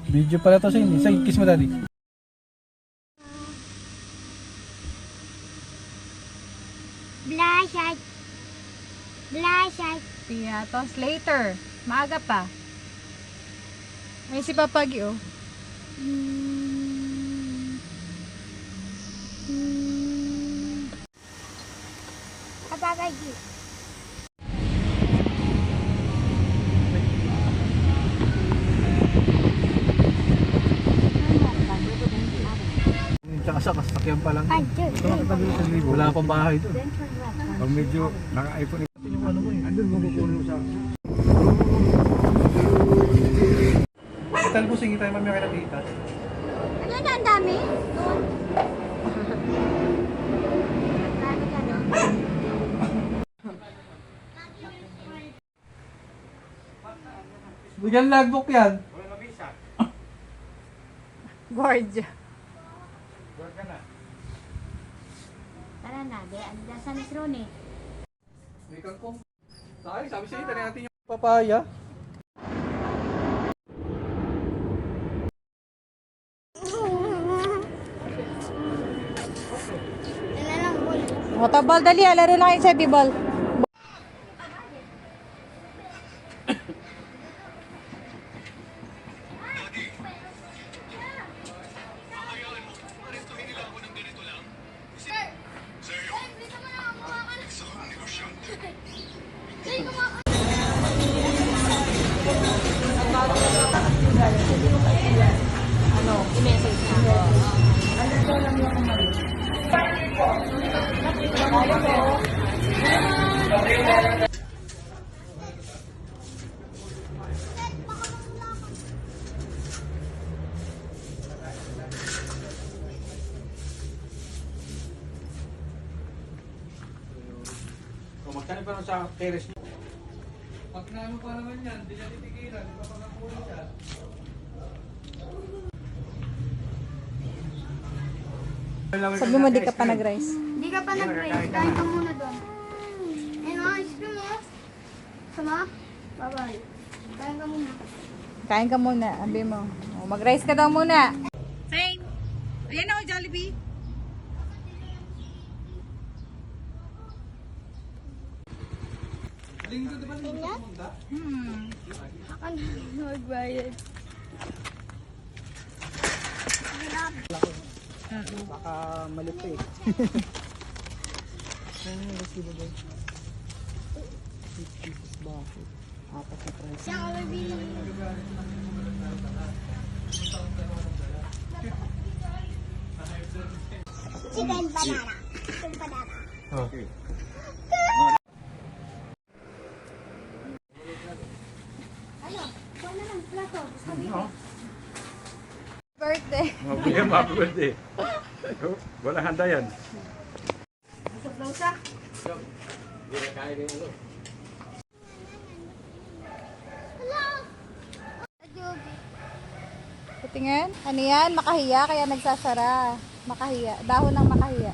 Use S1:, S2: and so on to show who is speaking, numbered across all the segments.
S1: Video pala to sa hindi. Say, kiss mo daddy.
S2: Blashat. Blashat.
S3: Yeah, tapos later. Maaga pa. Ay, si Papagi, oh.
S2: Papagay.
S1: Tsaka sa kasakyan pa lang.
S2: Andun.
S1: Ito nakatabi sa libo. Wala pang bahay doon.
S4: Pag medyo naka-iPhone,
S1: Yung ano mo eh.
S4: andun mo kukunin sa...
S1: Ital po singi tayo mamaya kaya nakita.
S2: Ano na ang dami? Doon. Dami ka no?
S1: Bigyan logbook yan.
S3: Gorgeous.
S2: Tara na, be. Ano dyan sa Miss Ronnie?
S1: May kangkong. Sabi sa'yo, tali natin yung papaya.
S3: Water ball, dali. Laro na kayo sa ball.
S4: Magkano pa sa terrace niyo?
S1: Pag naano pa naman yan, hindi niya titigilan. Di ba pag nakulit siya?
S3: Sabi mo, di ka pa nag-rice.
S2: Hindi ka pa nag-race. Kain ka muna doon. Ayun o, ice cream mo. Sama? Bye-bye. Kain ka muna.
S3: Kain ka muna, abi mo. Oh, mag-rice ka daw muna. Same. Ayan ako, Jollibee.
S1: Linggo, di ba linggo sa pumunta?
S2: Ano magbayad?
S1: Baka malipi. Ano yung resibo ba? 50 pesos bakit? Apat na price.
S2: Siya ka bibili. Chicken banana. Chicken banana.
S1: Okay.
S2: Ano? Kuha na lang plato. Gusto mo?
S3: Birthday.
S4: Mabigyan, happy birthday. Walang handa yan.
S2: Gusto daw siya. Hello. Adobe.
S3: Patingin. Ano yan? Makahiya, kaya nagsasara. Makahiya. Dahon ng makahiya.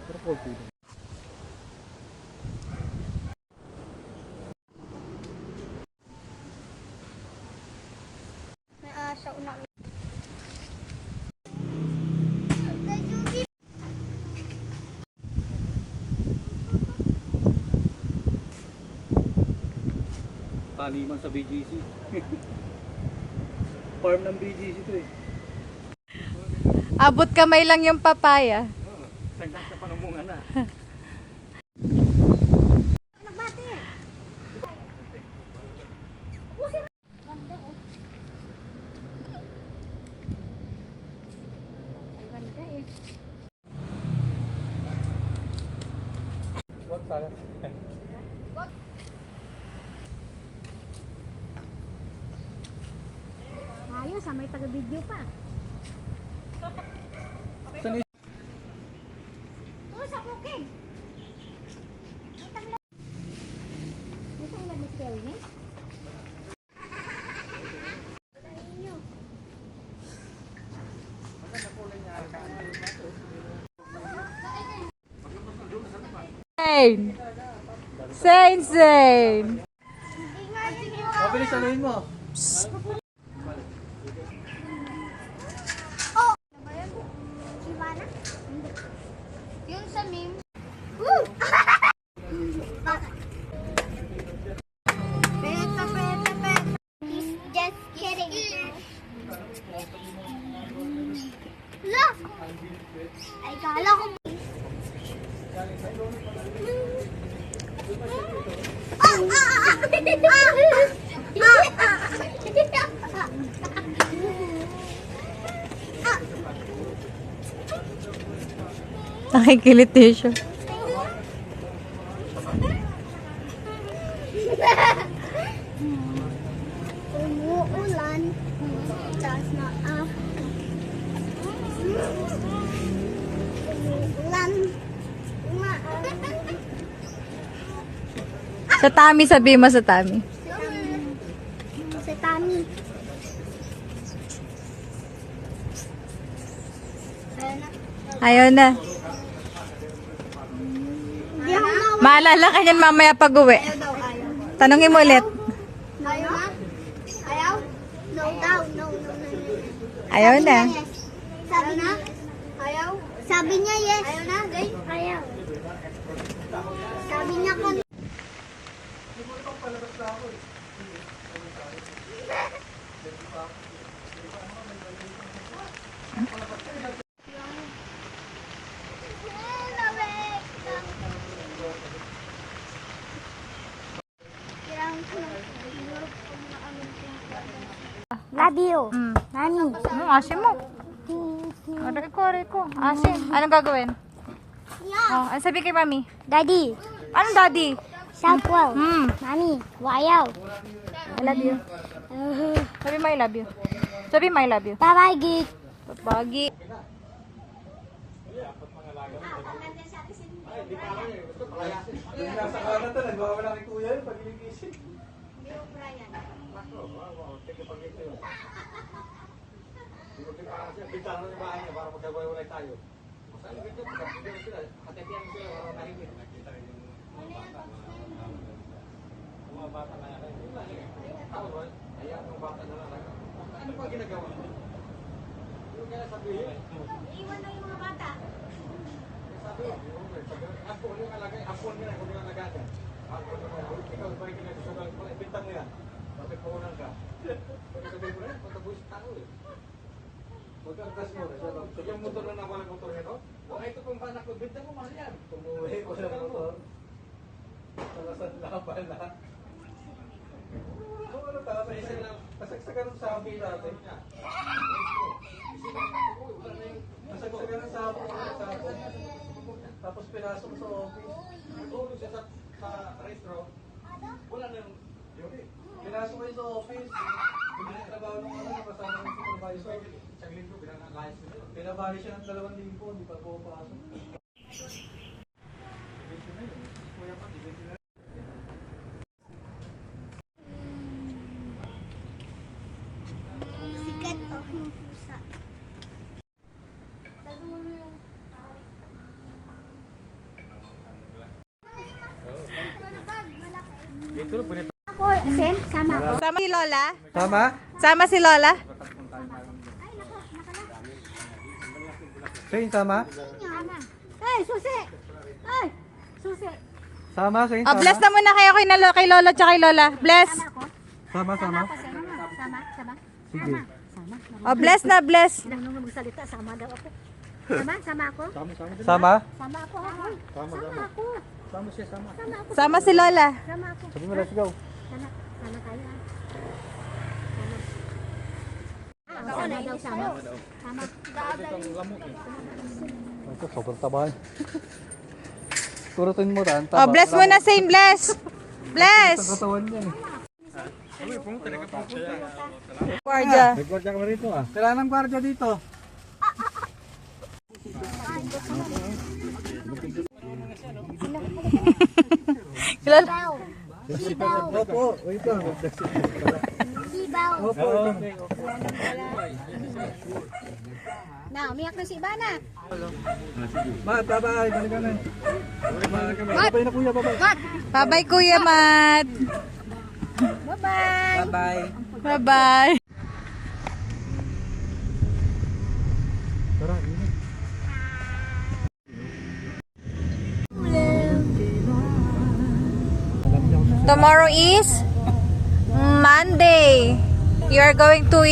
S1: Pero cold
S2: May asa una.
S1: Taniman sa BGC. Farm ng BGC to eh.
S3: Abot kamay lang yung papaya.
S4: Sagdan sa panumungan na.
S2: Nagbati. Ganda oh. Ay, ganda eh.
S1: What pala?
S2: Ayos, may taga-video pa.
S1: Saan is?
S2: Oo, sa bukid. Ito ang labis kayo niya.
S3: Zane! Zane! Zane!
S2: Hindi nga
S1: saluhin mo.
S2: Oh! Ano ba yun? Shibana? Hindi. Yung sa meme. Woo! Peta, peta, peta. He's just kidding. Look! Ay, kala ko.
S3: Nakikiliti siya.
S2: Umuulan. Tapos na umuulan.
S3: Sa Tami, sabi mo sa Tami.
S2: Si Tami.
S3: Ayaw na.
S2: Hindi ako mawala.
S3: Maalala ka niyan mamaya pag uwi.
S2: Ayaw daw, ayaw.
S3: Tanungin mo ulit.
S2: Ayaw na? Ayaw? No daw, no, no, no, no.
S3: Ayaw na.
S2: Yes. Sabi na? Ayaw? Sabi niya yes. Ayaw na, guys? Ayaw. Sabi niya kan. Love you. Nani.
S3: Ano, asin mo? Aray ko, aray ko. Asin. Anong gagawin? Oh, ano sabi kay Mami?
S2: Daddy.
S3: Anong daddy?
S2: Southwell.
S3: Hmm.
S2: Mami. Wayaw.
S3: I love you. Sabi mo I love you. Sabi mo I love you.
S2: Bye-bye, Geek.
S3: Pagi.
S1: Yung nasa kanan to, nagwawala kay kuya yun pag inigising. Bintana ng bahay niya para magkawalay tayo. Masaya ganito, pagkakagyan sila, hatipian sila, para mahigit. Nakita rin yung mga bata na yan. Yun lang eh. Tawad, ayan yung bata na lang. Ano pa ginagawa? Yung kaya sabihin.
S2: Iwan na yung mga bata.
S1: Sabi, ako yung alagay, hapon nila kung yung alagay. Ikaw, balik ka na sa sugal, bintang mo yan. Bakit paunan ka? Pagkasabihin mo rin, pagkabuhis tao eh. Magkangkas mo, yung motor na nawalang motor niya, no? O, ito pong panak ko, bintang mo, mahal yan. Tumuhi ko sa motor. Talasan laban na. Kung ano ta, sa isa lang, kasagsagan ng sabi natin. Kasagsagan ng sabi natin. Tapos pinasok sa office. Nagulog siya sa restaurant. Wala na yung yun. Pinasok kayo sa office. Pinatrabaho ng kasama ng supervisor. Isang linggo, pinangalayas nila. Pinabali siya ng 2,000, hindi pa pumapasok.
S2: Sikat o yung pusa. Ako, Sen, sama ako.
S3: Sama si Lola?
S1: Tama?
S3: Sama si Lola?
S1: Sayin, tama?
S2: Ay, susi! Ay, susi!
S1: Tama, Sayin,
S3: Oh, bless na muna kayo kay Lolo tsaka kay Lola. Bless.
S1: Tama, tama.
S2: Sama.
S1: Sige.
S3: Oh, bless na, bless.
S2: Nung magsalita, sama daw ako. Sama ako.
S1: Sama?
S2: Sama ako. Sama ako.
S1: Sama siya, sama.
S3: Sama si Lola.
S2: Sama ako.
S1: Sabi mo, let's go.
S2: Sama tayo. Ako na daw sama. Sama.
S1: Ito, sobrang tabahan. Turutin mo ran.
S3: Oh, bless mo na, Saint. Bless. Bless.
S1: Ang katawan niya eh.
S3: Guardia.
S1: May gwardiya ka rito ah. Kailangan ng gwardiya dito.
S3: Kilala.
S1: Opo, wait lang.
S2: Sibaw.
S1: Opo, okay.
S2: Na, umiyak na si Ivana.
S1: Mat, bye-bye. Balikan na. Bye na kuya, bye-bye.
S3: Bye-bye, Kuya Matt.
S2: Bye-bye.
S5: Bye-bye.
S3: Bye-bye.
S4: Tara, ini.
S3: Tomorrow is Monday. You are going to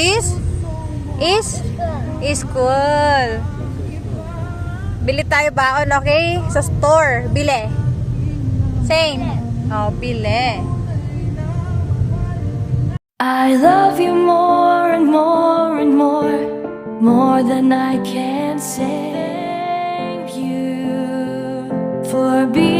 S3: school. Bili tayo baon, okay? Sa store. Bili. Same. Oh, bili.
S6: I love you more and more and more than I can say. Thank you for being